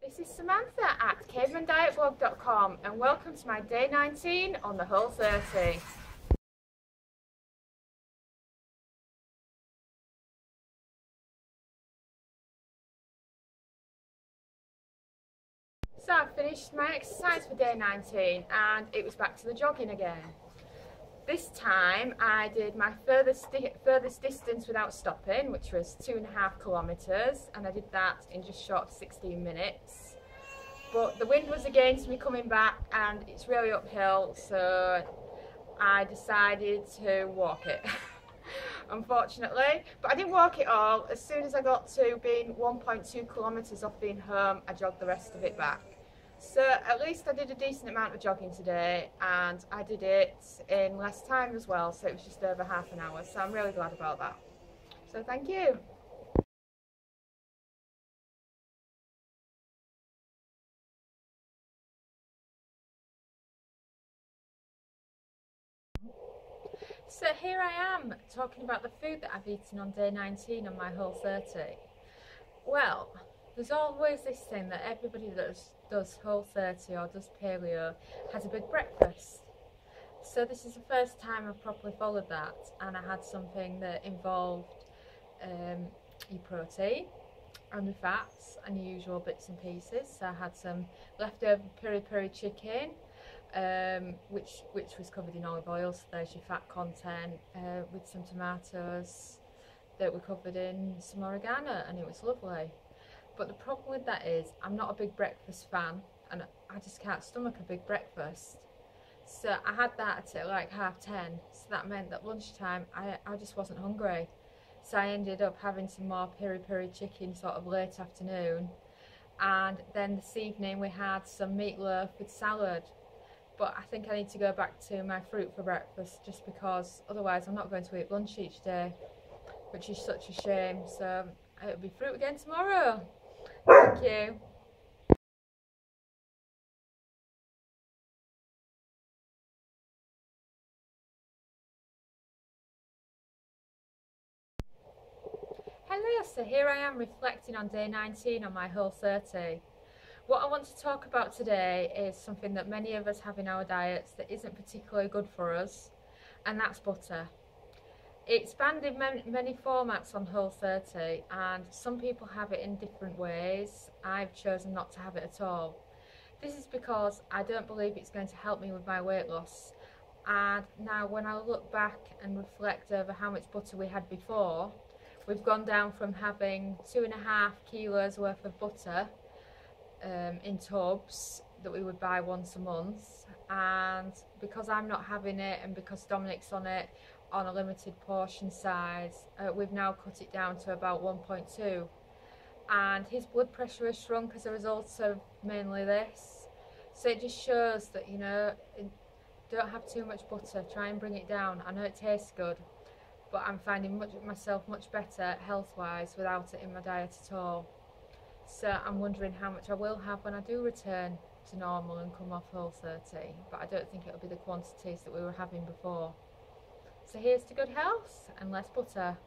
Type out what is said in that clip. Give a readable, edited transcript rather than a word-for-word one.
This is Samantha at cavemandietblog.com and welcome to my day 19 on the Whole30. So I finished my exercise for day 19 and it was back to the jogging again. This time I did my furthest distance without stopping, which was 2.5 kilometres, and I did that in just short of 16 minutes. But the wind was against me coming back and it's really uphill, so I decided to walk it. Unfortunately, but I didn't walk it all. As soon as I got to being 1.2 kilometres off being home, I jogged the rest of it back. So at least I did a decent amount of jogging today, and I did it in less time as well, so it was just over half an hour, so I'm really glad about that. So thank you. So here I am talking about the food that I've eaten on day 19 on my Whole30. Well, there's always this thing that everybody that does Whole30 or does paleo has a big breakfast. So this is the first time I've properly followed that, and I had something that involved your protein and your fats and your usual bits and pieces. So I had some leftover peri-peri chicken, which was covered in olive oil, so there's your fat content, with some tomatoes that were covered in some oregano, and it was lovely. But the problem with that is I'm not a big breakfast fan, and I just can't stomach a big breakfast. So I had that at like 10:30, so that meant that lunchtime I just wasn't hungry. So I ended up having some more peri-peri chicken sort of late afternoon, and then this evening we had some meatloaf with salad. But I think I need to go back to my fruit for breakfast, just because otherwise I'm not going to eat lunch each day, which is such a shame. So it'll be fruit again tomorrow. Thank you. Hello, so here I am reflecting on day 19 on my Whole30. What I want to talk about today is something that many of us have in our diets that isn't particularly good for us, and that's butter. It's banned in many formats on Whole30, and some people have it in different ways. I've chosen not to have it at all. This is because I don't believe it's going to help me with my weight loss. And now when I look back and reflect over how much butter we had before, we've gone down from having 2.5 kilos worth of butter in tubs that we would buy once a month, and because I'm not having it and because Dominic's on it on a limited portion size, we've now cut it down to about 1.2, and his blood pressure has shrunk as a result of mainly this. So it just shows that, you know, don't have too much butter, try and bring it down. I know it tastes good, but I'm finding myself much better health wise without it in my diet at all. So I'm wondering how much I will have when I do return to normal and come off Whole30, but I don't think it'll be the quantities that we were having before. So here's to good health and less butter.